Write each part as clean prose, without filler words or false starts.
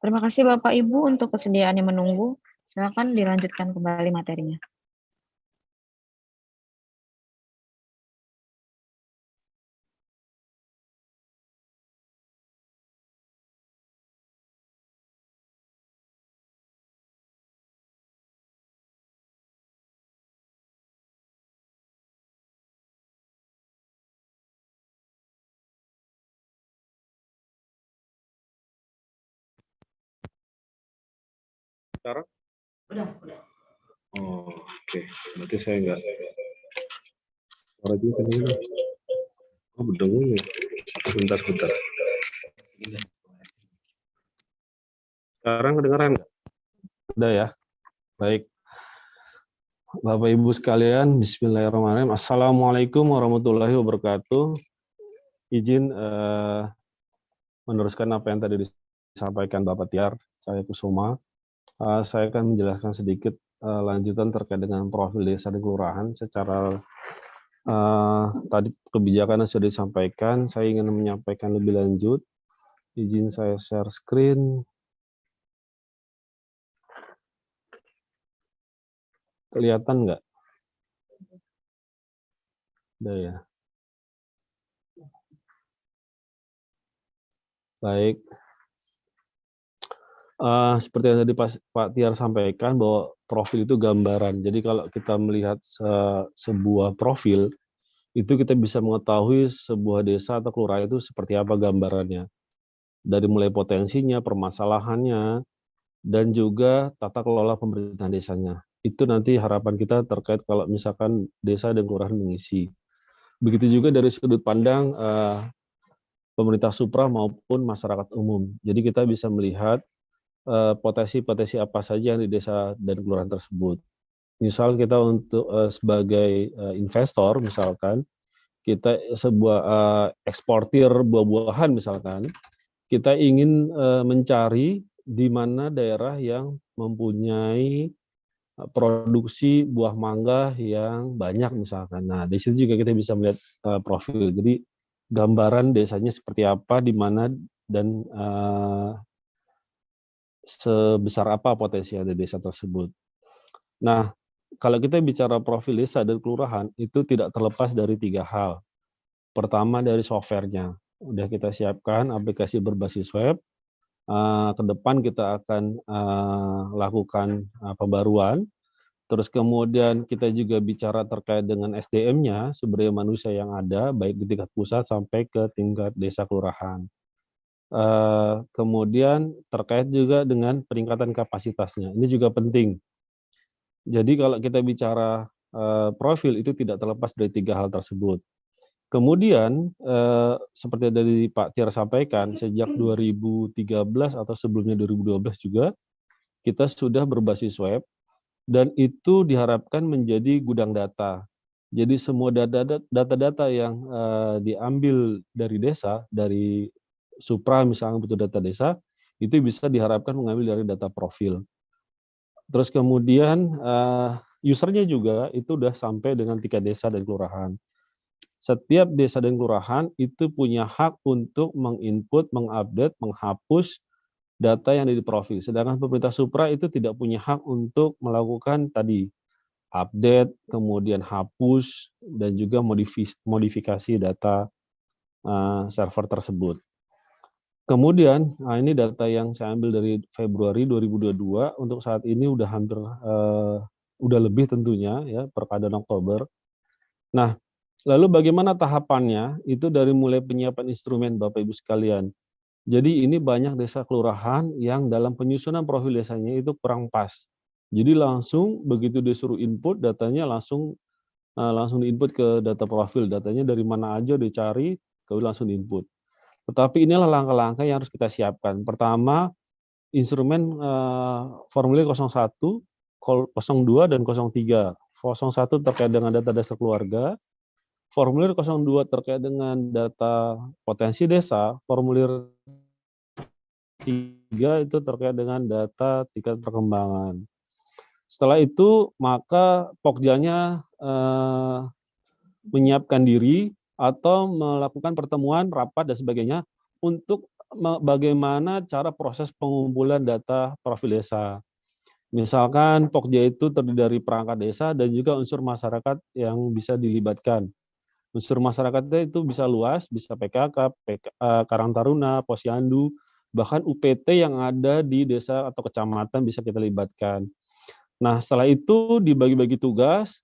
Terima kasih Bapak Ibu untuk kesediaannya menunggu. Silakan dilanjutkan kembali materinya. Sekarang? Udah. Oh, oke. Berarti saya nggak. Suara juga kan ini. Oh, berdengung ya. Bentar. Sekarang kedengeran nggak? Udah ya. Baik. Bapak Ibu sekalian, Bismillahirrahmanirrahim. Assalamualaikum warahmatullahi wabarakatuh. Izin meneruskan apa yang tadi disampaikan Bapak Tiar, saya Kusuma. Saya akan menjelaskan sedikit lanjutan terkait dengan profil desa dan kelurahan. Secara tadi kebijakan yang sudah disampaikan, saya ingin menyampaikan lebih lanjut. Izin saya share screen. Kelihatan nggak? Udah ya. Baik. Seperti yang tadi Pak Tiar sampaikan bahwa profil itu gambaran. Jadi kalau kita melihat sebuah profil, itu kita bisa mengetahui sebuah desa atau kelurahan itu seperti apa gambarannya. Dari mulai potensinya, permasalahannya, dan juga tata kelola pemerintahan desanya. Itu nanti harapan kita terkait kalau misalkan desa dan kelurahan mengisi. Begitu juga dari sudut pandang pemerintah supra maupun masyarakat umum. Jadi kita bisa melihat potensi-potensi apa saja yang di desa dan kelurahan tersebut. Misal kita untuk sebagai investor misalkan, kita sebuah eksportir buah-buahan misalkan, kita ingin mencari di mana daerah yang mempunyai produksi buah mangga yang banyak misalkan. Nah, di situ juga kita bisa melihat profil. Jadi gambaran desanya seperti apa, di mana, dan sebesar apa potensi ada desa tersebut. Nah, kalau kita bicara profil desa dan kelurahan, itu tidak terlepas dari 3 hal. Pertama dari software-nya. Udah kita siapkan aplikasi berbasis web. Ke depan kita akan lakukan pembaruan. Terus kemudian kita juga bicara terkait dengan SDM-nya, sumber daya manusia yang ada, baik di tingkat pusat sampai ke tingkat desa kelurahan. Kemudian terkait juga dengan peningkatan kapasitasnya. Ini juga penting. Jadi kalau kita bicara profil itu tidak terlepas dari 3 hal tersebut. Kemudian seperti dari Pak Tiar sampaikan, sejak 2013 atau sebelumnya 2012 juga kita sudah berbasis web, dan itu diharapkan menjadi gudang data. Jadi semua data-data yang diambil dari desa, dari supra misalnya butuh data desa, itu bisa diharapkan mengambil dari data profil. Terus kemudian usernya juga itu udah sampai dengan tingkat desa dan kelurahan. Setiap desa dan kelurahan itu punya hak untuk menginput, mengupdate, menghapus data yang ada di profil. Sedangkan pemerintah supra itu tidak punya hak untuk melakukan tadi update, kemudian hapus, dan juga modifikasi data server tersebut. Kemudian, ini data yang saya ambil dari Februari 2022, untuk saat ini udah hampir, udah lebih tentunya ya, per keadaan Oktober. Nah, lalu bagaimana tahapannya? Itu dari mulai penyiapan instrumen Bapak Ibu sekalian. Jadi ini banyak desa kelurahan yang dalam penyusunan profil desanya itu kurang pas. Jadi langsung begitu disuruh input, datanya langsung diinput ke data profil, datanya dari mana aja dicari, kemudian langsung diinput. Tetapi inilah langkah-langkah yang harus kita siapkan. Pertama, instrumen formulir 01, 02, dan 03. 01 terkait dengan data dasar keluarga, formulir 02 terkait dengan data potensi desa, formulir 3 itu terkait dengan data tingkat perkembangan. Setelah itu, maka Pokjanya menyiapkan diri atau melakukan pertemuan, rapat, dan sebagainya untuk bagaimana cara proses pengumpulan data profil desa. Misalkan Pokja itu terdiri dari perangkat desa dan juga unsur masyarakat yang bisa dilibatkan. Unsur masyarakatnya itu bisa luas, bisa PKK, Karang Taruna, Posyandu, bahkan UPT yang ada di desa atau kecamatan bisa kita libatkan. Nah, setelah itu dibagi-bagi tugas,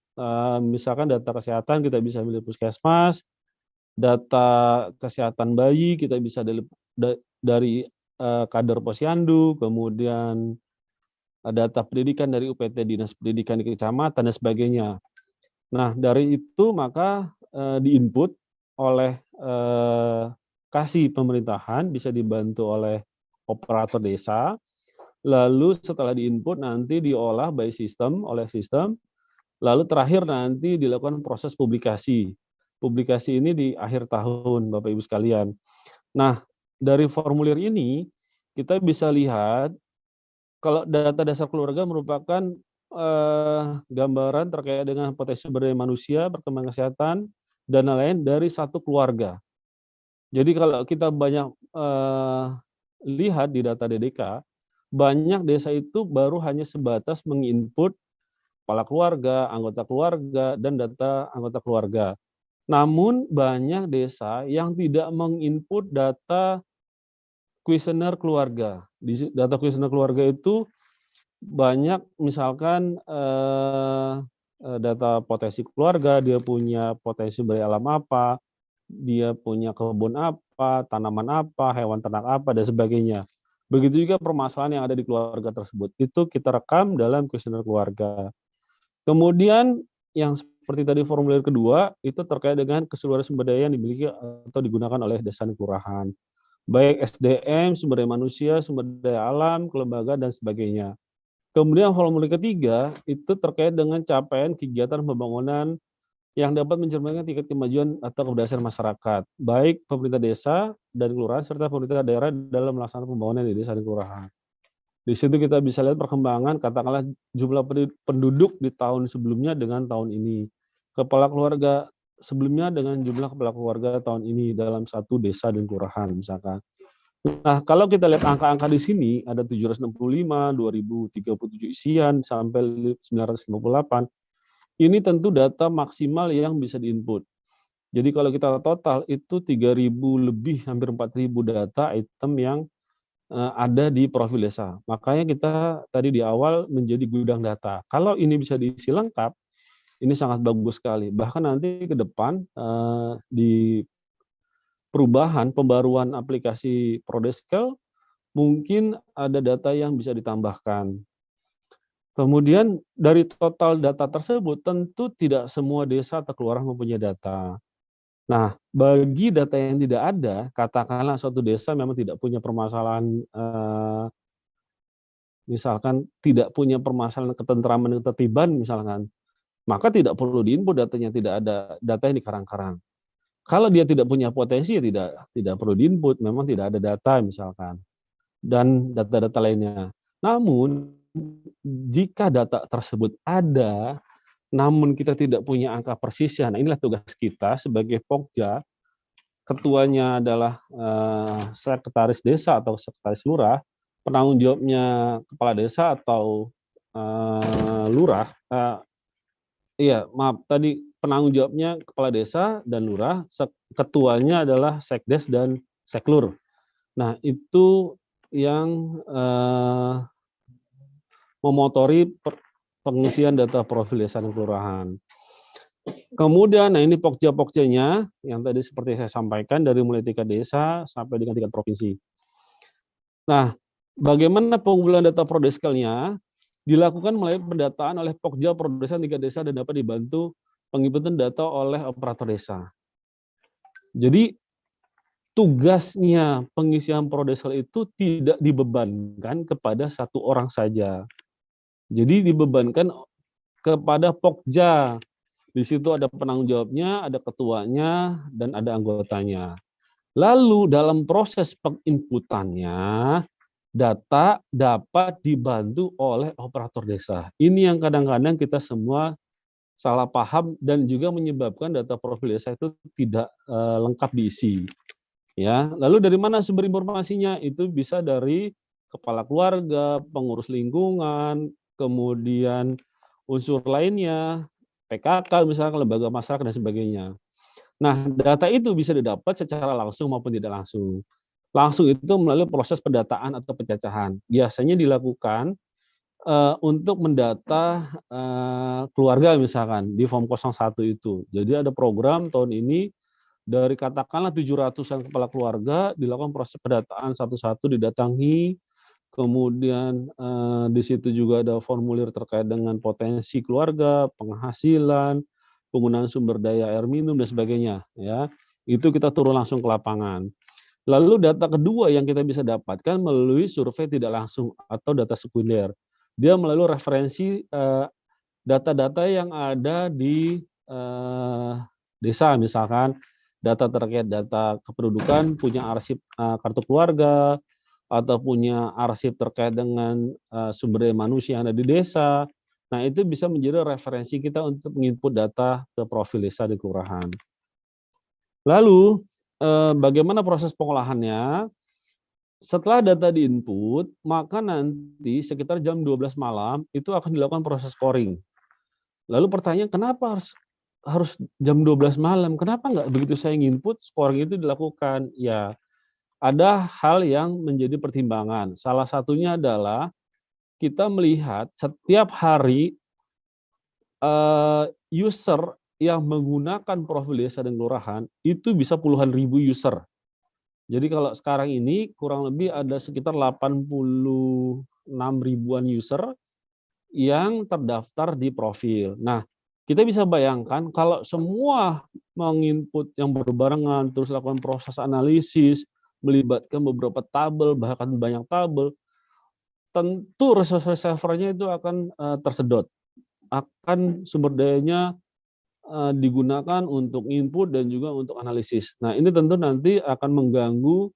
misalkan data kesehatan kita bisa milih puskesmas, data kesehatan bayi kita bisa dari kader Posyandu, kemudian data pendidikan dari UPT Dinas Pendidikan di kecamatan dan sebagainya. Nah, dari itu maka di-input oleh kasih pemerintahan, bisa dibantu oleh operator desa, lalu setelah di-input nanti diolah oleh sistem, lalu terakhir nanti dilakukan proses publikasi. Publikasi ini di akhir tahun, Bapak Ibu sekalian. Nah, dari formulir ini kita bisa lihat kalau data dasar keluarga merupakan gambaran terkait dengan potensi sumber daya manusia, perkembangan kesehatan, dan lain-lain dari satu keluarga. Jadi kalau kita banyak lihat di data DDK, banyak desa itu baru hanya sebatas menginput kepala keluarga, dan data anggota keluarga. Namun banyak desa yang tidak menginput data kuesioner keluarga. Di data kuesioner keluarga itu banyak misalkan data potensi keluarga, dia punya potensi sumber daya alam apa, dia punya kebun apa, tanaman apa, hewan ternak apa, dan sebagainya. Begitu juga permasalahan yang ada di keluarga tersebut. Itu kita rekam dalam kuesioner keluarga. Kemudian yang seperti tadi formulir kedua, itu terkait dengan keseluruhan sumber daya yang dimiliki atau digunakan oleh desa dan kelurahan. Baik SDM, sumber daya manusia, sumber daya alam, kelembagaan, dan sebagainya. Kemudian formulir ketiga, itu terkait dengan capaian kegiatan pembangunan yang dapat mencerminkan tingkat kemajuan atau keberhasilan masyarakat, baik pemerintah desa dan kelurahan, serta pemerintah daerah dalam melaksanakan pembangunan di desa dan kelurahan. Di situ kita bisa lihat perkembangan, katakanlah jumlah penduduk di tahun sebelumnya dengan tahun ini. Kepala keluarga sebelumnya dengan jumlah kepala keluarga tahun ini dalam satu desa dan kelurahan misalkan. Nah, kalau kita lihat angka-angka di sini ada 765, 2037 isian sampai 958. Ini tentu data maksimal yang bisa diinput. Jadi kalau kita total itu 3.000 lebih, hampir 4.000 data item yang ada di profil desa. Makanya kita tadi di awal menjadi gudang data. Kalau ini bisa diisi lengkap, ini sangat bagus sekali. Bahkan nanti ke depan di perubahan pembaruan aplikasi Prodeskel mungkin ada data yang bisa ditambahkan. Kemudian dari total data tersebut tentu tidak semua desa atau kelurahan mempunyai data. Nah, bagi data yang tidak ada, katakanlah suatu desa memang tidak punya permasalahan, misalkan tidak punya permasalahan ketentraman dan ketertiban misalkan, maka tidak perlu diinput datanya, tidak ada data yang dikarang-karang. Kalau dia tidak punya potensi ya tidak perlu diinput, memang tidak ada data misalkan, dan data-data lainnya. Namun jika data tersebut ada, namun kita tidak punya angka persisnya, nah inilah tugas kita sebagai Pokja, ketuanya adalah sekretaris desa atau sekretaris lurah, penanggung jawabnya kepala desa atau lurah, tadi penanggung jawabnya kepala desa dan lurah, ketuanya adalah sekdes dan seklur. Nah itu yang memotori pengisian data profil desa dan kelurahan. Kemudian, nah ini pokja-pokjanya yang tadi seperti saya sampaikan dari mulai tingkat desa sampai dengan tingkat provinsi. Nah, bagaimana pengumpulan data prodeskelnya dilakukan melalui pendataan oleh pokja prodesa tingkat desa dan dapat dibantu penginputan data oleh operator desa. Jadi tugasnya pengisian prodeskel itu tidak dibebankan kepada satu orang saja. Jadi dibebankan kepada Pokja. Di situ ada penanggung jawabnya, ada ketuanya, dan ada anggotanya. Lalu dalam proses penginputannya, data dapat dibantu oleh operator desa. Ini yang kadang-kadang kita semua salah paham dan juga menyebabkan data profil desa itu tidak lengkap diisi. Ya, lalu dari mana sumber informasinya? Itu bisa dari kepala keluarga, pengurus lingkungan, kemudian unsur lainnya, PKK misalnya, lembaga masyarakat dan sebagainya. Nah, data itu bisa didapat secara langsung maupun tidak langsung. Langsung itu melalui proses pendataan atau pencacahan. Biasanya dilakukan untuk mendata keluarga misalkan di Form 01 itu. Jadi ada program tahun ini dari katakanlah 700-an kepala keluarga dilakukan proses pendataan satu-satu, didatangi, kemudian di situ juga ada formulir terkait dengan potensi keluarga, penghasilan, penggunaan sumber daya air minum dan sebagainya ya. Itu kita turun langsung ke lapangan. Lalu data kedua yang kita bisa dapatkan melalui survei tidak langsung atau data sekunder. Dia melalui referensi data-data yang ada di desa misalkan, data terkait data kependudukan, punya arsip kartu keluarga, atau punya arsip terkait dengan sumber daya manusia yang ada di desa. Nah, itu bisa menjadi referensi kita untuk menginput data ke profil desa di kelurahan. Lalu, bagaimana proses pengolahannya? Setelah data diinput, maka nanti sekitar jam 12 malam itu akan dilakukan proses scoring. Lalu pertanyaan, kenapa harus jam 12 malam? Kenapa nggak begitu saya nginput, scoring itu dilakukan? Ya, ada hal yang menjadi pertimbangan. Salah satunya adalah kita melihat setiap hari user yang menggunakan profil desa dan kelurahan itu bisa puluhan ribu user. Jadi kalau sekarang ini kurang lebih ada sekitar 86 ribuan user yang terdaftar di profil. Nah, kita bisa bayangkan kalau semua menginput yang berbarengan, terus lakukan proses analisis, melibatkan beberapa tabel, bahkan banyak tabel, tentu resource servernya itu akan tersedot. Akan sumber dayanya digunakan untuk input dan juga untuk analisis. Nah, ini tentu nanti akan mengganggu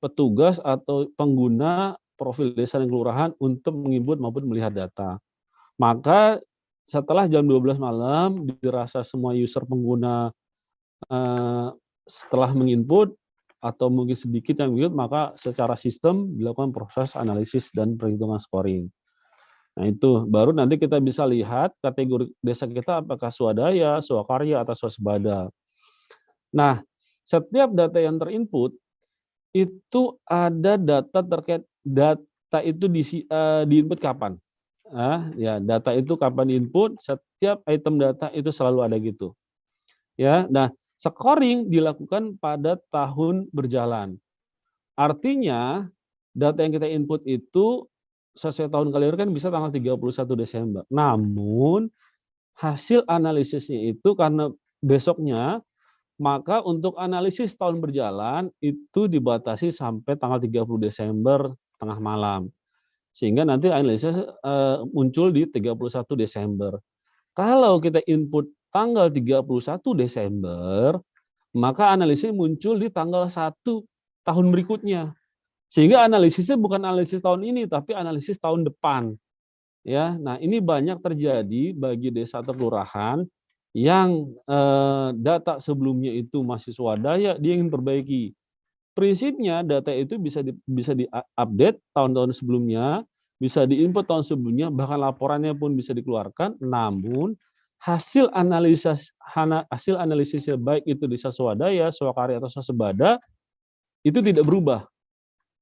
petugas atau pengguna profil desa dan kelurahan untuk menginput maupun melihat data. Maka setelah jam 12 malam dirasa semua user pengguna setelah menginput atau mungkin sedikit yang menginput, maka secara sistem dilakukan proses analisis dan perhitungan scoring. Nah, itu baru nanti kita bisa lihat kategori desa kita apakah swadaya, swakarya, atau swasembada. Nah, setiap data yang terinput itu ada data terkait data itu diinput kapan. Ya, data itu kapan diinput, setiap item data itu selalu ada gitu. Ya, nah scoring dilakukan pada tahun berjalan. Artinya data yang kita input itu sesuai tahun kelahiran kan bisa tanggal 31 Desember. Namun hasil analisisnya itu karena besoknya, maka untuk analisis tahun berjalan itu dibatasi sampai tanggal 30 Desember tengah malam. Sehingga nanti analisis muncul di 31 Desember. Kalau kita input tanggal 31 Desember, maka analisisnya muncul di tanggal 1 tahun berikutnya. Sehingga analisisnya bukan analisis tahun ini, tapi analisis tahun depan. Ya, nah ini banyak terjadi bagi desa atau kelurahan yang data sebelumnya itu masih swadaya, dia ingin perbaiki. Prinsipnya data itu bisa di-update tahun-tahun sebelumnya, bisa diinput tahun sebelumnya, bahkan laporannya pun bisa dikeluarkan, namun hasil analisisnya baik itu desa swadaya, swakarya, atau swasembada, itu tidak berubah.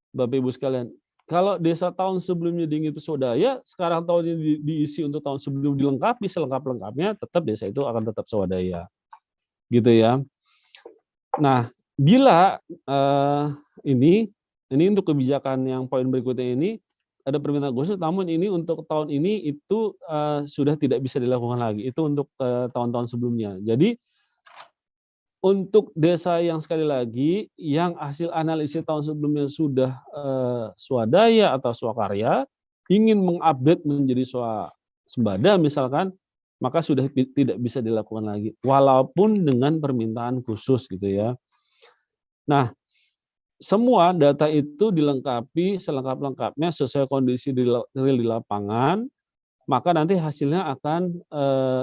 Bapak Ibu sekalian, kalau desa tahun sebelumnya itu swadaya, sekarang tahun ini diisi untuk tahun sebelum dilengkapi selengkap-lengkapnya, tetap desa itu akan tetap swadaya. Gitu ya. Nah, bila ini untuk kebijakan yang poin berikutnya ini ada permintaan khusus, namun ini untuk tahun ini itu sudah tidak bisa dilakukan lagi. Itu untuk tahun-tahun sebelumnya. Jadi untuk desa yang sekali lagi yang hasil analisis tahun sebelumnya sudah swadaya atau swakarya, ingin mengupdate menjadi swasembada misalkan, maka sudah tidak bisa dilakukan lagi, walaupun dengan permintaan khusus gitu ya. Nah, semua data itu dilengkapi selengkap-lengkapnya sesuai kondisi real di lapangan, maka nanti hasilnya akan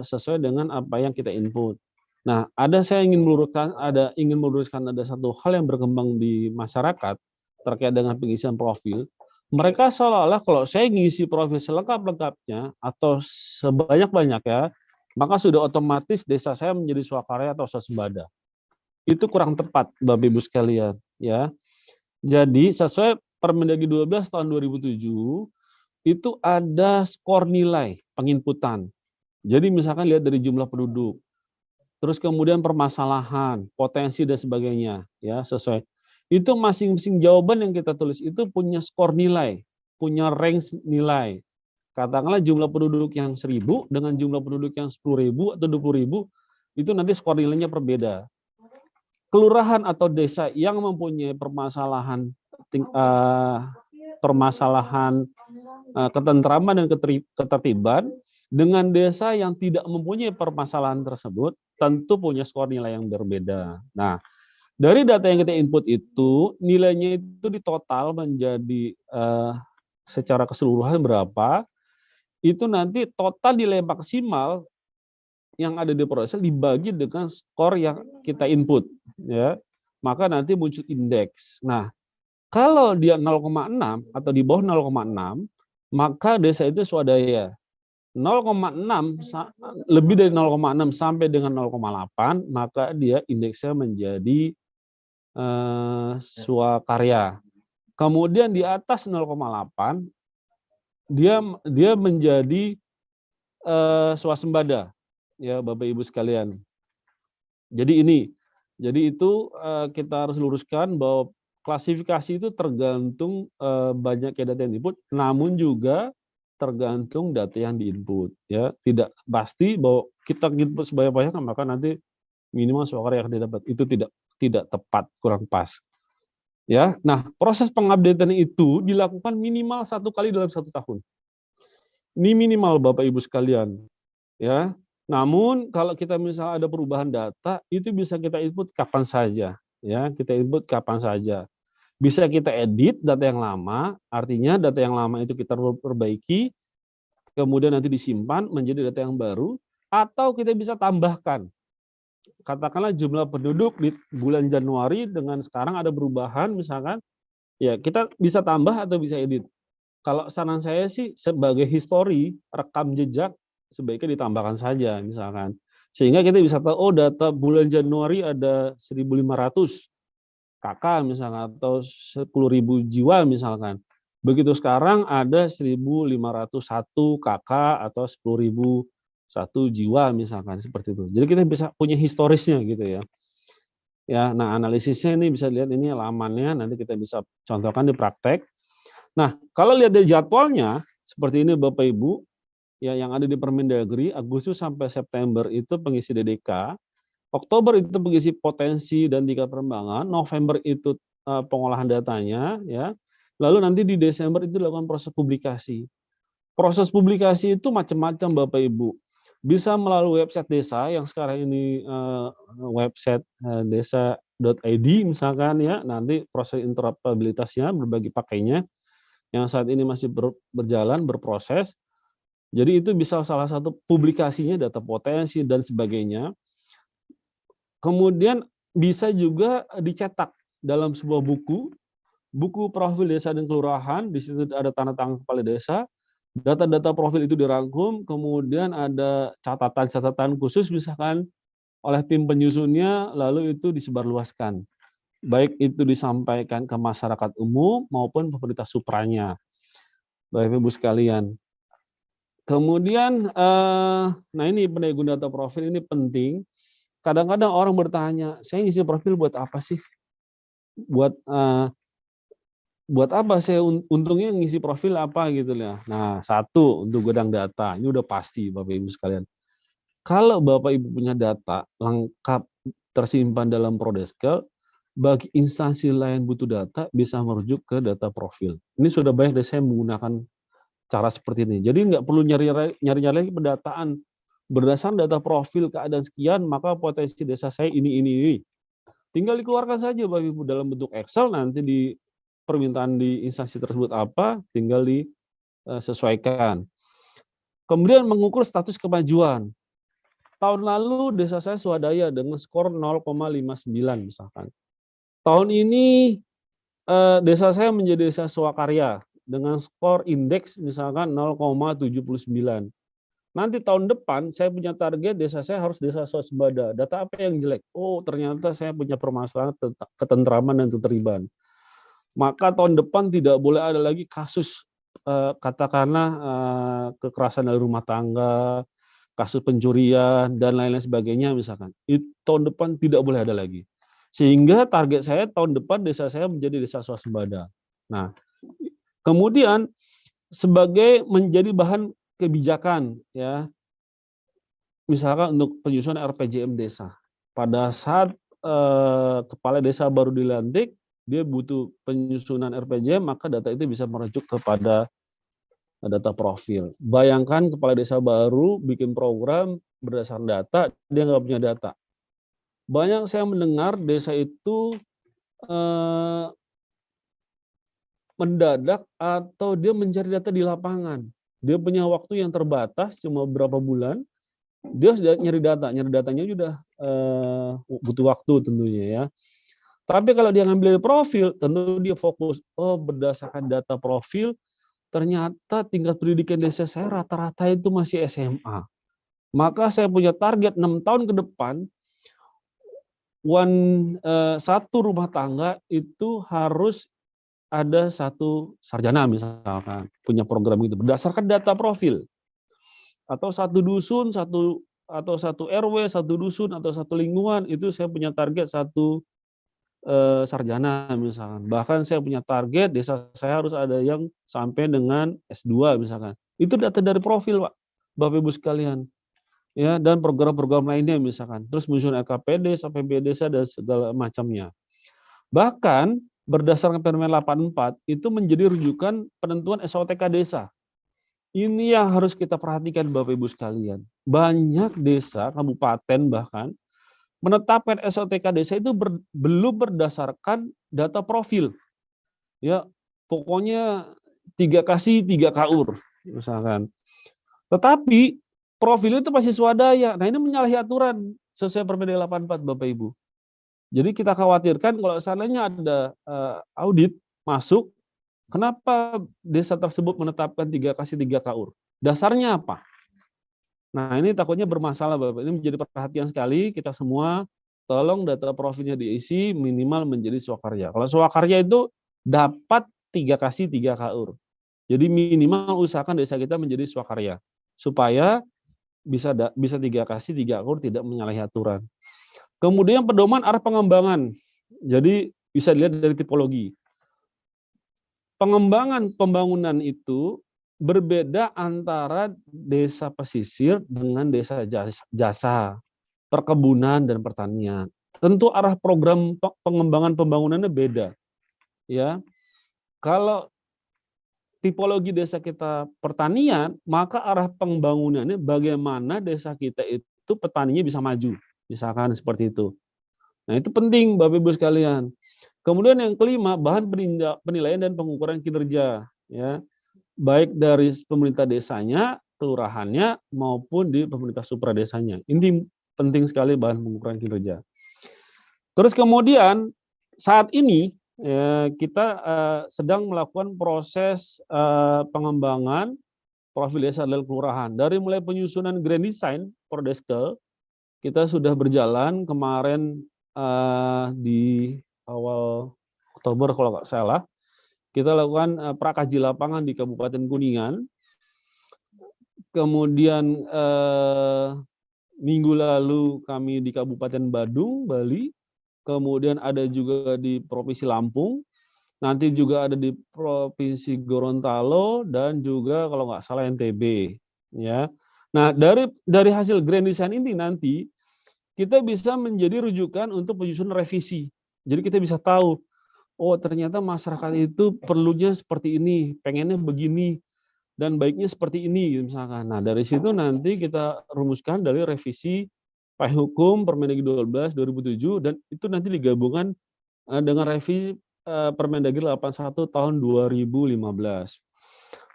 sesuai dengan apa yang kita input. Nah, saya ingin meluruskan ada satu hal yang berkembang di masyarakat terkait dengan pengisian profil. Mereka seolah-olah kalau saya ngisi profil selengkap-lengkapnya atau sebanyak-banyak ya, maka sudah otomatis desa saya menjadi swakarya atau swasembada. Itu kurang tepat, Bapak Ibu sekalian, ya. Jadi sesuai Permendagri 12 tahun 2007 itu ada skor nilai penginputan. Jadi misalkan lihat dari jumlah penduduk, terus kemudian permasalahan, potensi dan sebagainya, ya sesuai. Itu masing-masing jawaban yang kita tulis itu punya skor nilai, punya range nilai. Katakanlah jumlah penduduk yang 1.000 dengan jumlah penduduk yang 10.000 atau 20.000, itu nanti skor nilainya berbeda. Kelurahan atau desa yang mempunyai permasalahan ketentraman dan ketertiban dengan desa yang tidak mempunyai permasalahan tersebut tentu punya skor nilai yang berbeda. Nah, dari data yang kita input itu nilainya itu ditotal menjadi secara keseluruhan berapa, itu nanti total nilai maksimal yang ada di proses dibagi dengan skor yang kita input, ya. Maka nanti muncul indeks. Nah, kalau dia 0,6 atau di bawah 0,6, maka desa itu swadaya. 0,6 lebih dari 0,6 sampai dengan 0,8, maka dia indeksnya menjadi swakarya. Kemudian di atas 0,8 dia menjadi swasembada, ya Bapak Ibu sekalian. Jadi itu kita harus luruskan bahwa klasifikasi itu tergantung banyaknya data yang diinput, namun juga tergantung data yang diinput, ya. Tidak pasti bahwa kita input sebanyak-banyaknya maka nanti minimal swakarya yang didapat. Itu tidak tepat, kurang pas. Ya. Nah, proses pengupdatean itu dilakukan minimal 1 kali dalam 1 tahun. Ini minimal Bapak Ibu sekalian, ya. Namun kalau kita misalnya ada perubahan data, itu bisa kita input kapan saja, ya. Kita input kapan saja. Bisa kita edit data yang lama, artinya data yang lama itu kita perbaiki, kemudian nanti disimpan menjadi data yang baru, atau kita bisa tambahkan. Katakanlah jumlah penduduk di bulan Januari dengan sekarang ada perubahan misalkan, ya kita bisa tambah atau bisa edit. Kalau saran saya sih sebagai histori, rekam jejak, sebaiknya ditambahkan saja misalkan. Sehingga kita bisa tahu, oh data bulan Januari ada 1.500 kakak misalkan, atau 10.000 jiwa misalkan. Begitu sekarang ada 1.501 kakak atau 10.001 jiwa misalkan, seperti itu. Jadi kita bisa punya historisnya gitu ya. Ya, nah analisisnya ini bisa lihat ini lamannya, nanti kita bisa contohkan di praktek. Nah, kalau lihat dari jadwalnya, seperti ini Bapak Ibu, ya yang ada di Permendagri, Agustus sampai September itu pengisi DDK, Oktober itu pengisi potensi dan tingkat perkembangan, November itu pengolahan datanya, ya. Lalu nanti di Desember itu dilakukan proses publikasi. Proses publikasi itu macam-macam Bapak Ibu. Bisa melalui website desa yang sekarang ini website desa.id misalkan ya, nanti proses interoperabilitasnya berbagi pakainya yang saat ini masih berjalan, berproses. Jadi itu bisa salah satu publikasinya, data potensi dan sebagainya. Kemudian bisa juga dicetak dalam sebuah buku profil desa dan kelurahan, di situ ada tanda tangan kepala desa, data-data profil itu dirangkum, kemudian ada catatan-catatan khusus misalkan oleh tim penyusunnya, lalu itu disebarluaskan. Baik itu disampaikan ke masyarakat umum maupun pemerintah supranya. Bapak Ibu sekalian. Kemudian, nah ini pendayagunaan data profil ini penting. Kadang-kadang orang bertanya, saya ngisi profil buat apa sih? Buat apa saya untungnya ngisi profil apa gitu ya. Nah, satu untuk gudang data, ini udah pasti Bapak Ibu sekalian. Kalau Bapak Ibu punya data lengkap tersimpan dalam Prodeskel, bagi instansi lain butuh data bisa merujuk ke data profil. Ini sudah banyak dari saya menggunakan cara seperti ini. Jadi nggak perlu nyari lagi pendataan berdasarkan data profil keadaan sekian, maka potensi desa saya ini. Tinggal dikeluarkan saja Bapak Ibu dalam bentuk Excel, nanti di permintaan di instansi tersebut apa, tinggal disesuaikan. Kemudian mengukur status kemajuan. tahun lalu desa saya swadaya dengan skor 0,59 misalkan. Tahun ini desa saya menjadi desa swakarya dengan skor indeks misalkan 0,79. Nanti tahun depan saya punya target desa saya harus desa swasembada. Data apa yang jelek? Oh, ternyata saya punya permasalahan ketentraman dan ketertiban. Maka tahun depan tidak boleh ada lagi kasus katakanlah kekerasan dalam rumah tangga, kasus pencurian dan lain-lain sebagainya misalkan. Itu tahun depan tidak boleh ada lagi. Sehingga target saya tahun depan desa saya menjadi desa swasembada. Nah, kemudian sebagai menjadi bahan kebijakan ya, misalkan untuk penyusunan RPJM desa. Pada saat kepala desa baru dilantik, dia butuh penyusunan RPJM, maka data itu bisa merujuk kepada data profil. Bayangkan kepala desa baru bikin program berdasarkan data, dia nggak punya data. Banyak saya mendengar desa itu mendadak atau dia mencari data di lapangan. Dia punya waktu yang terbatas, cuma beberapa bulan, dia sudah nyari data. Nyari datanya sudah butuh waktu tentunya ya. Tapi kalau dia ngambil dari profil, tentu dia fokus. Oh, berdasarkan data profil, ternyata tingkat pendidikan desa saya rata-rata itu masih SMA. Maka saya punya target 6 tahun ke depan, satu rumah tangga itu harus ada satu sarjana misalkan, punya program itu berdasarkan data profil. Atau satu dusun, satu RW, satu dusun atau satu lingkungan itu saya punya target satu sarjana misalkan. Bahkan saya punya target desa saya harus ada yang sampai dengan S2 misalkan. Itu data dari profil, Pak, Bapak Ibu sekalian. Ya, dan program-program lainnya misalkan. Terus menyusun LKPD sampai desa dan segala macamnya. Bahkan berdasarkan Permen 84 itu menjadi rujukan penentuan SOTK desa. Ini yang harus kita perhatikan Bapak Ibu sekalian. Banyak desa, kabupaten bahkan menetapkan SOTK desa itu belum berdasarkan data profil. Ya, pokoknya 3 kasih 3 KUR misalkan. Tetapi profil itu masih swadaya. Nah, ini menyalahi aturan sesuai Permen 84 Bapak Ibu. Jadi kita khawatirkan kalau seandainya ada audit masuk, kenapa desa tersebut menetapkan 3 kasih 3 KUR? Dasarnya apa? Nah, ini takutnya bermasalah Bapak. Ini menjadi perhatian sekali kita semua. Tolong data profilnya diisi minimal menjadi swakarya. Kalau swakarya itu dapat 3 kasih 3 KUR. Jadi minimal usahakan desa kita menjadi swakarya supaya bisa 3 kasih 3 KUR tidak menyalahi aturan. Kemudian pedoman arah pengembangan. Jadi bisa dilihat dari tipologi. Pengembangan pembangunan itu berbeda antara desa pesisir dengan desa jasa, perkebunan dan pertanian. Tentu arah program pengembangan pembangunannya beda. Ya. Kalau tipologi desa kita pertanian, maka arah pembangunannya bagaimana desa kita itu petaninya bisa maju. Misalkan seperti itu. Nah, itu penting Bapak Ibu sekalian. Kemudian yang kelima, bahan penilaian dan pengukuran kinerja, ya. Baik dari pemerintah desanya, kelurahannya maupun di pemerintah supradesanya. Ini penting sekali bahan pengukuran kinerja. Terus kemudian saat ini ya, kita sedang melakukan proses pengembangan profil desa dan kelurahan. Dari mulai penyusunan grand design Prodeskel, kita sudah berjalan kemarin di awal Oktober kalau nggak salah, kita lakukan prakaji lapangan di Kabupaten Kuningan. Kemudian minggu lalu kami di Kabupaten Badung, Bali. Kemudian ada juga di Provinsi Lampung. Nanti juga ada di Provinsi Gorontalo dan juga kalau nggak salah NTB. Ya. Nah, dari hasil grand design ini nanti kita bisa menjadi rujukan untuk penyusunan revisi. Jadi kita bisa tahu, oh ternyata masyarakat itu perlunya seperti ini, pengennya begini, dan baiknya seperti ini misalkan. Nah, dari situ nanti kita rumuskan dari revisi Payung Hukum Permendagri 12 2007 dan itu nanti digabungkan dengan revisi Permendagri 81 tahun 2015.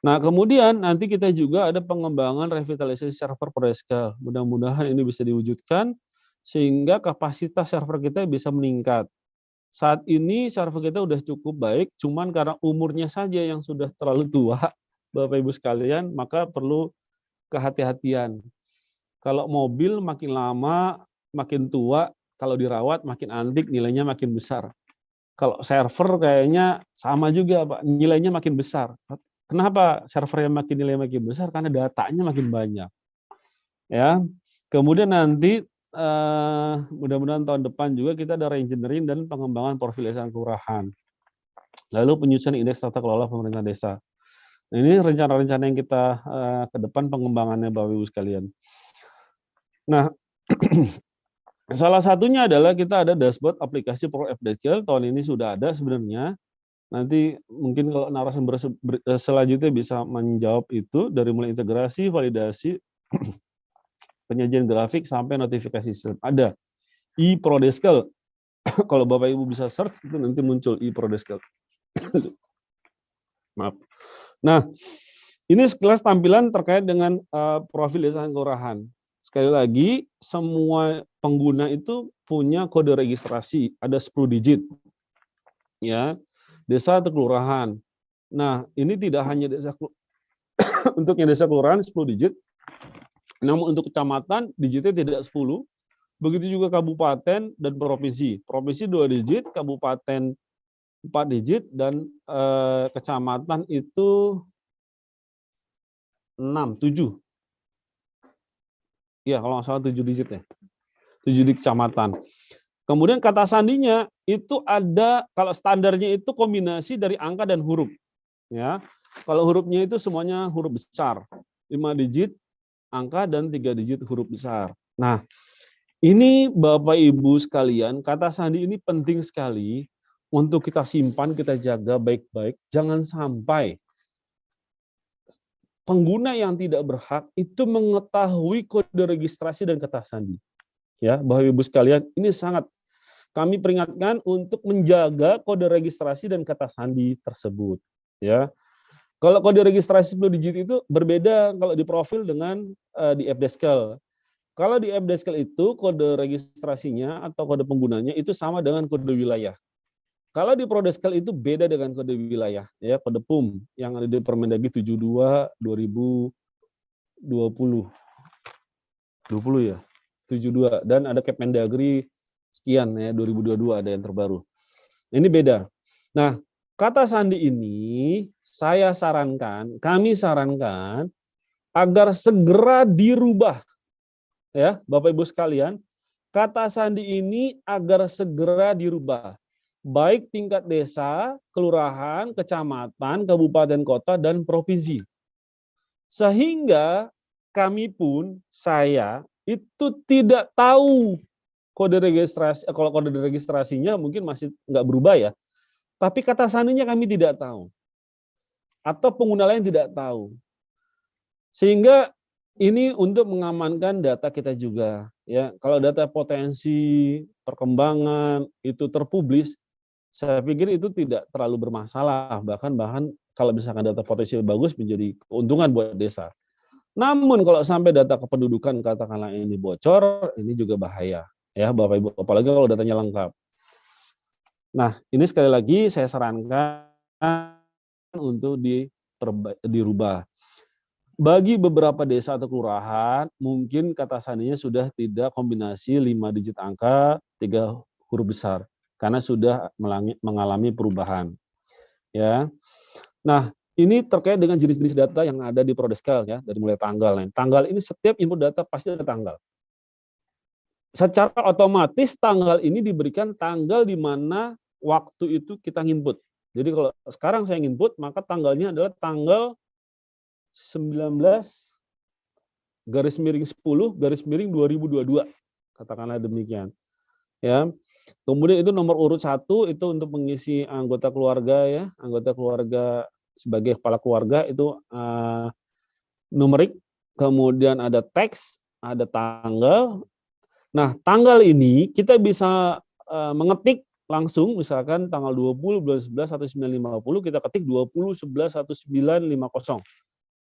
Nah, kemudian nanti kita juga ada pengembangan revitalisasi server ProDeskal. Mudah-mudahan ini bisa diwujudkan sehingga kapasitas server kita bisa meningkat. Saat ini server kita udah cukup baik, cuman karena umurnya saja yang sudah terlalu tua, Bapak Ibu sekalian, maka perlu kehati-hatian. Kalau mobil makin lama, makin tua, kalau dirawat makin antik, nilainya makin besar. Kalau server kayaknya sama juga, Pak, nilainya makin besar. Kenapa servernya nilai makin besar? Karena datanya makin banyak. Ya. Kemudian nanti mudah-mudahan tahun depan juga kita ada reengineering dan pengembangan profil desa kelurahan. Lalu penyusunan indeks tata kelola pemerintah desa. Nah, ini rencana-rencana yang kita ke depan pengembangannya Bapak Ibu sekalian. Nah, salah satunya adalah kita ada dashboard aplikasi ProFDeskal. Tahun ini sudah ada sebenarnya. Nanti mungkin kalau narasumber selanjutnya bisa menjawab itu dari mulai integrasi, validasi, penyajian grafik sampai notifikasi sistem. Ada e-ProDeskal. Kalau Bapak Ibu bisa search itu nanti muncul e-ProDeskal. Maaf. Nah, ini sekilas tampilan terkait dengan profil desa kelurahan. Sekali lagi, semua pengguna itu punya kode registrasi, ada 10 digit. Ya, desa atau kelurahan. Nah, ini tidak hanya desa untuk yang desa kelurahan 10 digit, namun untuk kecamatan digitnya tidak 10. Begitu juga kabupaten dan provinsi. Provinsi 2 digit, kabupaten 4 digit, dan kecamatan itu 6, 7. Ya, kalau nggak salah 7 digit ya. 7 di kecamatan. Kemudian kata sandinya itu ada, kalau standarnya itu kombinasi dari angka dan huruf. Ya. Kalau hurufnya itu semuanya huruf besar. 5 digit angka dan 3 digit huruf besar. Nah, ini Bapak Ibu sekalian, kata sandi ini penting sekali untuk kita simpan, kita jaga baik-baik. Jangan sampai pengguna yang tidak berhak itu mengetahui kode registrasi dan kata sandi. Ya, Bapak Ibu sekalian, ini sangat kami peringatkan untuk menjaga kode registrasi dan kata sandi tersebut. Ya, kalau kode registrasi 10 digit itu berbeda kalau di profil dengan di FDeskal. Kalau di FDeskal itu kode registrasinya atau kode penggunanya itu sama dengan kode wilayah. Kalau di ProDeskal itu beda dengan kode wilayah, ya, kode PUM yang ada di Permendagri 72 2020. 20 ya? 72, dan ada Kepmendagri sekian ya 2022 ada yang terbaru. Ini beda. Nah, kata sandi ini kami sarankan agar segera dirubah. Ya, Bapak Ibu sekalian, kata sandi ini agar segera dirubah. Baik tingkat desa, kelurahan, kecamatan, kabupaten kota, dan provinsi. Sehingga kami pun, saya, itu tidak tahu kode registrasi, kalau kode registrasinya mungkin masih nggak berubah ya, tapi kata sandinya kami tidak tahu. Atau pengguna lain tidak tahu. Sehingga ini untuk mengamankan data kita juga. Ya, kalau data potensi, perkembangan, itu terpublis, saya pikir itu tidak terlalu bermasalah, bahkan kalau misalkan data potensial bagus menjadi keuntungan buat desa. Namun kalau sampai data kependudukan katakanlah ini bocor, ini juga bahaya, ya Bapak Ibu, apalagi kalau datanya lengkap. Nah, ini sekali lagi saya sarankan untuk dirubah. Bagi beberapa desa atau kelurahan, mungkin kata sandinya sudah tidak kombinasi 5 digit angka, 3 huruf besar, karena sudah mengalami perubahan. Ya. Nah, ini terkait dengan jenis-jenis data yang ada di ProDeskal ya, dari mulai tanggal. Nah, tanggal ini setiap input data pasti ada tanggal. Secara otomatis tanggal ini diberikan tanggal di mana waktu itu kita nginput. Jadi kalau sekarang saya nginput, maka tanggalnya adalah tanggal 19 garis miring 10 garis miring 2022. Katakanlah demikian. Ya. Kemudian itu nomor urut 1 itu untuk mengisi anggota keluarga ya, anggota keluarga sebagai kepala keluarga itu numerik, kemudian ada teks, ada tanggal. Nah, tanggal ini kita bisa mengetik langsung misalkan tanggal 20 bulan 11 1950 kita ketik 20 11 1950.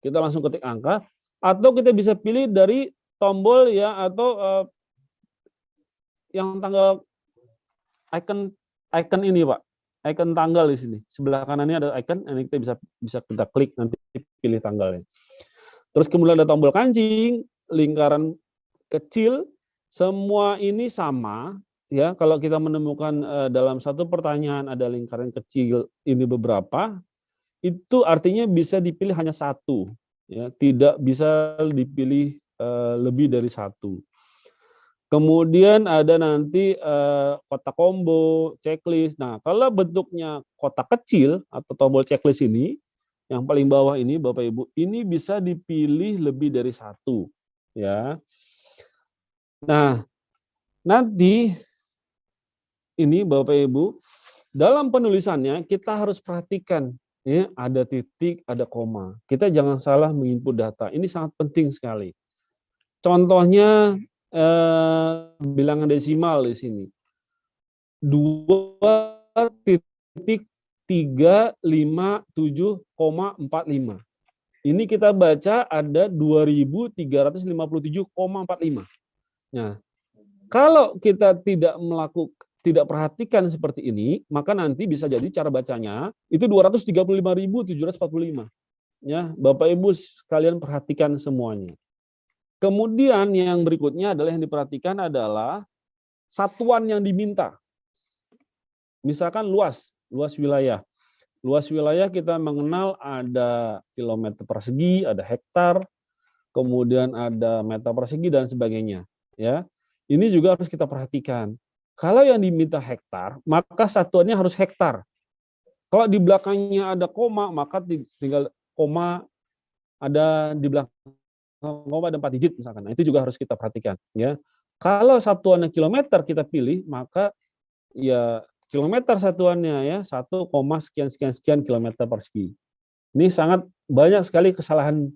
Kita langsung ketik angka atau kita bisa pilih dari tombol ya atau yang tanggal icon ini Pak. Icon tanggal di sini. Sebelah kanannya ada icon, ini kita bisa kita klik nanti pilih tanggalnya. Terus kemudian ada tombol kancing, lingkaran kecil, semua ini sama ya. Kalau kita menemukan dalam satu pertanyaan ada lingkaran kecil ini beberapa, itu artinya bisa dipilih hanya satu ya, tidak bisa dipilih lebih dari satu. Kemudian ada nanti kotak combo, checklist. Nah, kalau bentuknya kotak kecil atau tombol checklist ini, yang paling bawah ini Bapak Ibu, ini bisa dipilih lebih dari satu ya. Nah, nanti ini Bapak Ibu, dalam penulisannya kita harus perhatikan ya, ada titik, ada koma. Kita jangan salah menginput data. Ini sangat penting sekali. Contohnya bilangan desimal di sini. 2.357,45. Ini kita baca ada 2.357,45. Nah, kalau kita tidak perhatikan seperti ini, maka nanti bisa jadi cara bacanya itu 235.745. Ya, Bapak Ibu sekalian perhatikan semuanya. Kemudian yang berikutnya adalah yang diperhatikan adalah satuan yang diminta. Misalkan luas wilayah. Luas wilayah kita mengenal ada kilometer persegi, ada hektar, kemudian ada meter persegi dan sebagainya. Ya, ini juga harus kita perhatikan. Kalau yang diminta hektar, maka satuannya harus hektar. Kalau di belakangnya ada koma, maka tinggal koma ada di belakang koma ada 4 digit misalkan. Nah, itu juga harus kita perhatikan. Ya, kalau satuannya kilometer kita pilih, maka ya kilometer satuannya ya 1, sekian kilometer persegi. Ini sangat banyak sekali kesalahan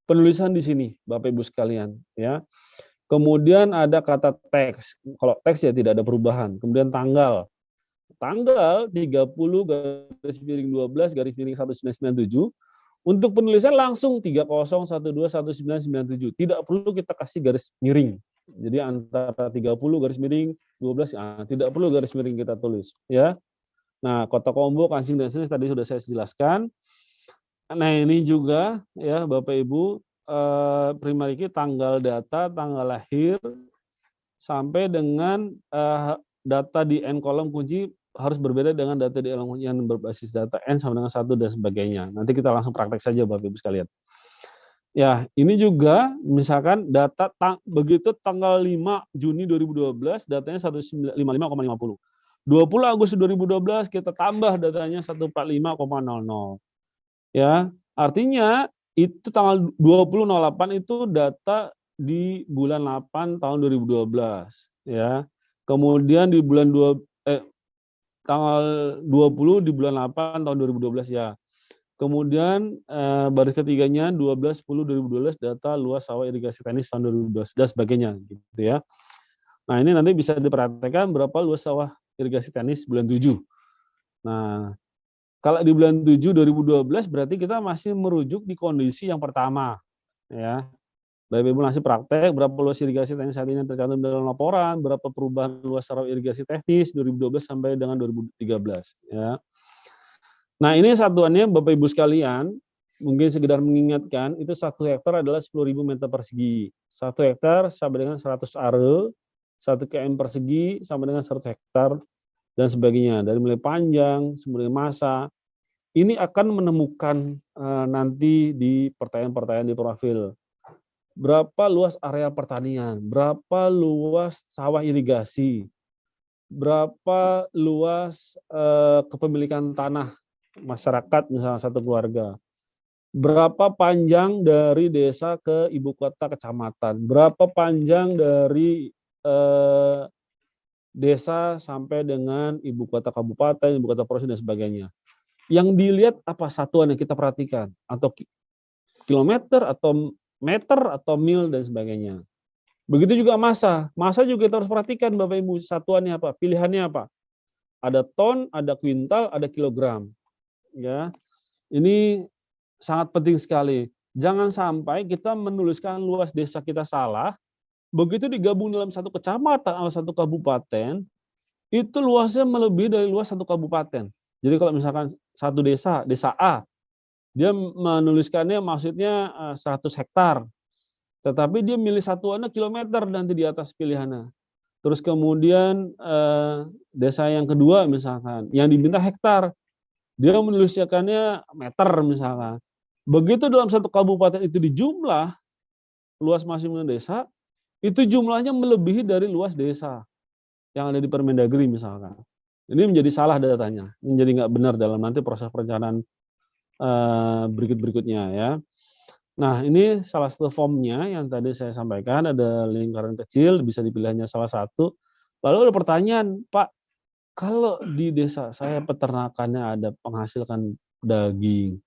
penulisan di sini, Bapak Ibu sekalian, ya. Kemudian ada kata teks. Kalau teks ya tidak ada perubahan. Kemudian tanggal. Tanggal 30/12/1997 untuk penulisan langsung 30/12/1997. Tidak perlu kita kasih garis miring. Jadi antara 30/12 tidak perlu garis miring kita tulis ya. Nah, kotak combo, kancing dan seterusnya tadi sudah saya jelaskan. Nah, ini juga ya Bapak Ibu primary key tanggal data, tanggal lahir sampai dengan data di N kolom kunci harus berbeda dengan data di kolom yang berbasis data N sama dengan 1 dan sebagainya. Nanti kita langsung praktek saja Bapak Ibu sekalian. Ya, ini juga misalkan data begitu tanggal 5 Juni 2012 datanya 155,50. 20 Agustus 2012 kita tambah datanya 145,00. Ya, artinya itu tanggal 20.08 itu data di bulan 8 tahun 2012 ya. Kemudian di bulan tanggal 20 di bulan 8 tahun 2012 ya. Kemudian baris ketiganya 12/10/2012 data luas sawah irigasi teknis tahun 2012 dan sebagainya gitu ya. Nah, ini nanti bisa diperhatikan berapa luas sawah irigasi teknis bulan 7. Nah, kalau di bulan 7 2012 berarti kita masih merujuk di kondisi yang pertama ya. Bapak Ibu masih praktek berapa luas irigasi teknis saat ini yang tercantum dalam laporan, berapa perubahan luas sawah irigasi teknis 2012 sampai dengan 2013 ya. Nah, ini satuannya Bapak Ibu sekalian, mungkin sekedar mengingatkan, itu 1 hektar adalah 10.000 meter persegi. 1 hektar sama dengan 100 are, 1 km persegi sama dengan 100 hektar, dan sebagainya. Dari mulai panjang, kemudian masa, ini akan menemukan nanti di pertanyaan-pertanyaan di profil. Berapa luas area pertanian, berapa luas sawah irigasi, berapa luas kepemilikan tanah masyarakat misalnya satu keluarga, berapa panjang dari desa ke ibu kota kecamatan, berapa panjang dari desa sampai dengan ibu kota kabupaten, ibu kota provinsi dan sebagainya. Yang dilihat apa satuan yang kita perhatikan, atau kilometer atau meter atau mil dan sebagainya. Begitu juga masa juga kita harus perhatikan Bapak Ibu, satuannya apa, pilihannya apa. Ada ton, ada kuintal, ada kilogram. Ya, ini sangat penting sekali. Jangan sampai kita menuliskan luas desa kita salah, begitu digabung dalam satu kecamatan atau satu kabupaten, itu luasnya melebihi dari luas satu kabupaten. Jadi kalau misalkan satu desa, desa A, dia menuliskannya maksudnya 100 hektar, tetapi dia milih satuannya kilometer nanti di atas pilihannya. Terus kemudian desa yang kedua misalkan, yang diminta hektar, dia menuliskannya meter misalkan. Begitu dalam satu kabupaten itu dijumlah luas masing-masing desa, itu jumlahnya melebihi dari luas desa yang ada di Permendagri misalkan. Ini menjadi salah datanya, menjadi nggak benar dalam nanti proses perencanaan berikut-berikutnya ya. Nah, ini salah satu formnya yang tadi saya sampaikan, ada lingkaran kecil, bisa dipilih hanya salah satu. Lalu ada pertanyaan, Pak, kalau di desa saya peternakannya ada penghasilkan daging,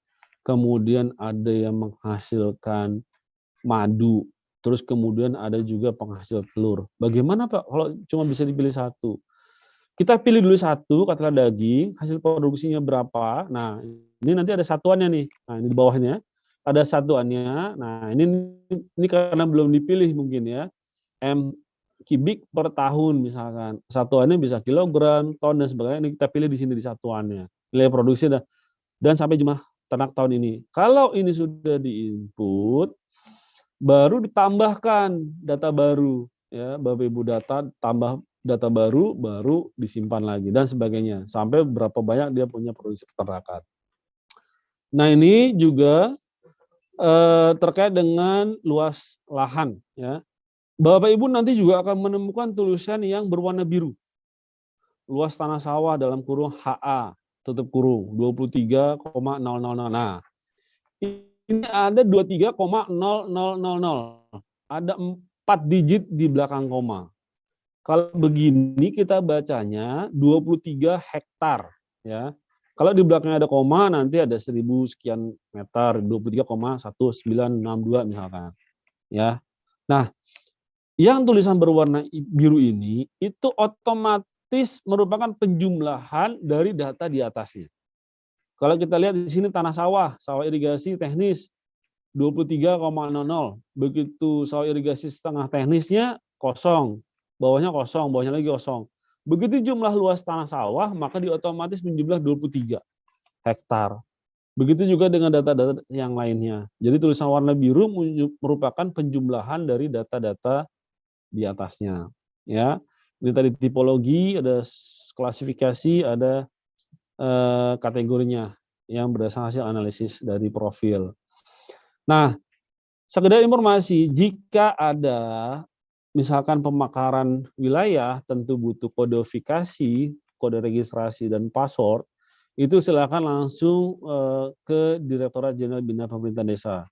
kemudian ada yang menghasilkan madu, terus kemudian ada juga penghasil telur. Bagaimana Pak kalau cuma bisa dipilih satu? Kita pilih dulu satu, katakanlah daging, hasil produksinya berapa. Nah, ini nanti ada satuannya nih. Nah, ini di bawahnya ada satuannya. Nah, ini karena belum dipilih mungkin ya. M kubik per tahun misalkan. Satuannya bisa kilogram, ton dan sebagainya. Ini kita pilih di sini di satuannya. Nilai produksi dan sampai jumlah ternak tahun ini. Kalau ini sudah di-input, baru ditambahkan data baru ya, Bapak Ibu tambah data baru disimpan lagi dan sebagainya sampai berapa banyak dia punya produksi peternakan. Nah, ini juga terkait dengan luas lahan ya. Bapak Ibu nanti juga akan menemukan tulisan yang berwarna biru. Luas tanah sawah dalam kurung HA tutup kurung 23,000. Nah, ini ada 23,0000. Ada 4 digit di belakang koma. Kalau begini kita bacanya 23 hektar ya. Kalau di belakangnya ada koma nanti ada 1000 sekian meter, 23,1962 misalkan ya. Nah, yang tulisan berwarna biru ini itu otomatis merupakan penjumlahan dari data di atasnya. Kalau kita lihat di sini tanah sawah irigasi teknis 23,00. Begitu sawah irigasi setengah teknisnya kosong, bawahnya lagi kosong. Begitu jumlah luas tanah sawah, maka diotomatis menjumlah 23 hektar. Begitu juga dengan data-data yang lainnya. Jadi tulisan warna biru merupakan penjumlahan dari data-data di atasnya. Ya, ini tadi tipologi, ada klasifikasi, ada kategorinya yang berdasarkan hasil analisis dari profil. Nah, sekedar informasi, jika ada misalkan pemekaran wilayah, tentu butuh kodifikasi, kode registrasi, dan password, itu silakan langsung ke Direktorat Jenderal Bina Pemerintahan Desa,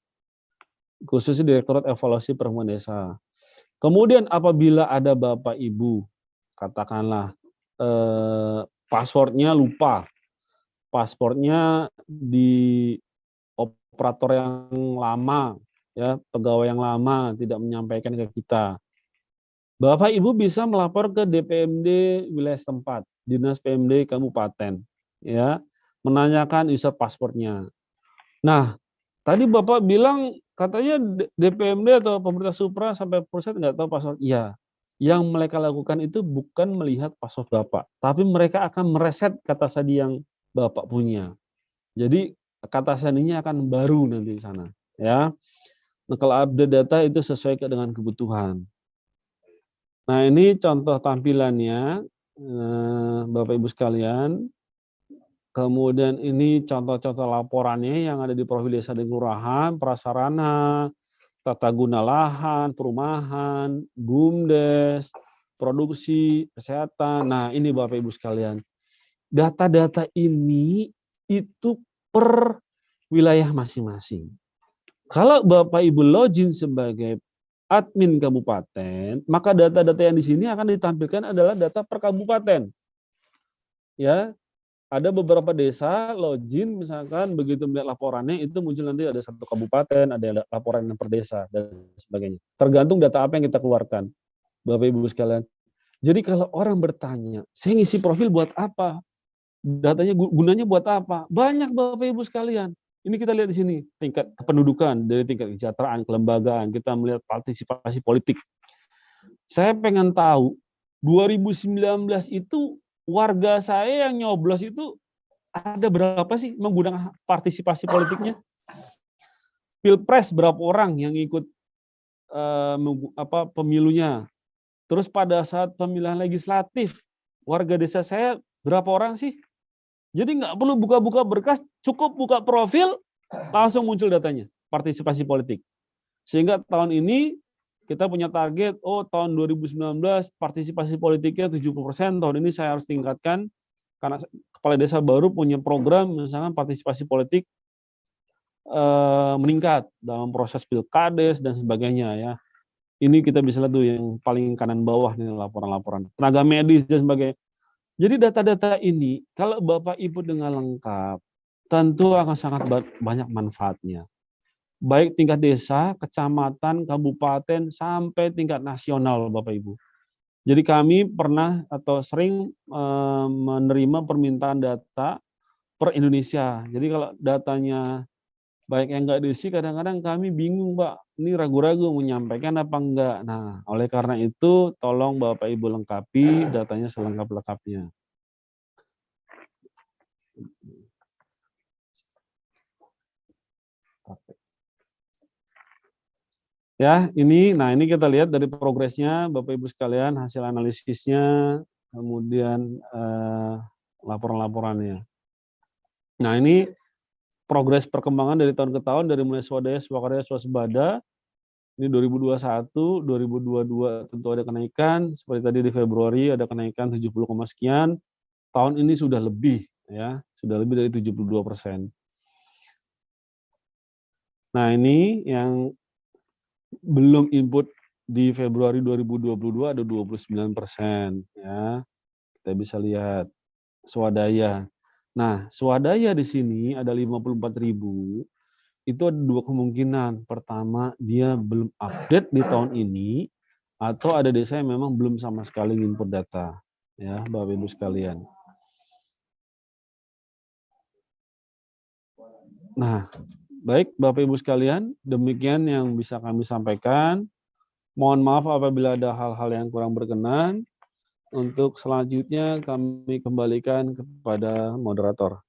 khususnya Direktorat Evaluasi Perhubungan Desa. Kemudian apabila ada Bapak Ibu, katakanlah passwordnya lupa, paspornya di operator yang lama, ya, pegawai yang lama tidak menyampaikan ke kita. Bapak Ibu bisa melapor ke DPMD wilayah setempat, Dinas PMD Kabupaten, ya, menanyakan user paspornya. Nah, tadi Bapak bilang katanya DPMD atau pemerintah supra sampai pusat nggak tahu paspor. Iya, yang mereka lakukan itu bukan melihat paspor Bapak, tapi mereka akan mereset kata sandi yang Bapak punya. Jadi kata sandinya akan baru nanti di sana, ya. Nah, kalau update data itu sesuai dengan kebutuhan. Nah, ini contoh tampilannya, Bapak Ibu sekalian. Kemudian ini contoh-contoh laporannya yang ada di profil desa dan kelurahan, prasarana, tata guna lahan, perumahan, BUMDes, produksi, kesehatan. Nah, ini Bapak Ibu sekalian. Data-data ini itu per wilayah masing-masing. Kalau Bapak Ibu login sebagai admin kabupaten, maka data-data yang di sini akan ditampilkan adalah data per kabupaten. Ya, ada beberapa desa login misalkan begitu melihat laporannya itu muncul nanti ada satu kabupaten, ada laporan per desa dan sebagainya. Tergantung data apa yang kita keluarkan, Bapak Ibu sekalian. Jadi kalau orang bertanya, saya ngisi profil buat apa? Datanya gunanya buat apa? Banyak Bapak Ibu sekalian. Ini kita lihat di sini, tingkat kependudukan, dari tingkat kesejahteraan, kelembagaan, kita melihat partisipasi politik. Saya pengen tahu, 2019 itu warga saya yang nyoblos itu ada berapa sih menggunakan partisipasi politiknya? Pilpres berapa orang yang ikut pemilunya? Terus pada saat pemilihan legislatif, warga desa saya berapa orang sih? Jadi nggak perlu buka-buka berkas, cukup buka profil, langsung muncul datanya, partisipasi politik. Sehingga tahun ini kita punya target, tahun 2019 partisipasi politiknya 70%, tahun ini saya harus tingkatkan, karena kepala desa baru punya program, misalkan partisipasi politik meningkat dalam proses pilkades dan sebagainya ya. Ini kita bisa lihat tuh yang paling kanan bawah nih laporan-laporan. Tenaga medis dan sebagainya. Jadi data-data ini kalau Bapak Ibu dengan lengkap, tentu akan sangat banyak manfaatnya. Baik tingkat desa, kecamatan, kabupaten, sampai tingkat nasional Bapak Ibu. Jadi kami pernah atau sering menerima permintaan data per Indonesia. Jadi kalau datanya baik yang nggak diisi, kadang-kadang kami bingung, Pak. Ini ragu-ragu menyampaikan apa enggak. Nah, oleh karena itu, tolong Bapak Ibu lengkapi datanya selengkap-lengkapnya. Ya, ini kita lihat dari progresnya, Bapak Ibu sekalian, hasil analisisnya, kemudian laporan-laporannya. Nah, ini progres perkembangan dari tahun ke tahun, dari mulai swadaya, swakarya, swasembada. Ini 2021, 2022 tentu ada kenaikan, seperti tadi di Februari ada kenaikan 70, sekian. Tahun ini sudah lebih ya, sudah lebih dari 72%. Nah, ini yang belum input di Februari 2022 ada 29% ya. Kita bisa lihat swadaya. Nah, swadaya di sini ada 54.000. Itu ada dua kemungkinan. Pertama, dia belum update di tahun ini, atau ada desa yang memang belum sama sekali input data. Ya, Bapak Ibu sekalian. Nah, baik Bapak Ibu sekalian, demikian yang bisa kami sampaikan. Mohon maaf apabila ada hal-hal yang kurang berkenan. Untuk selanjutnya kami kembalikan kepada moderator.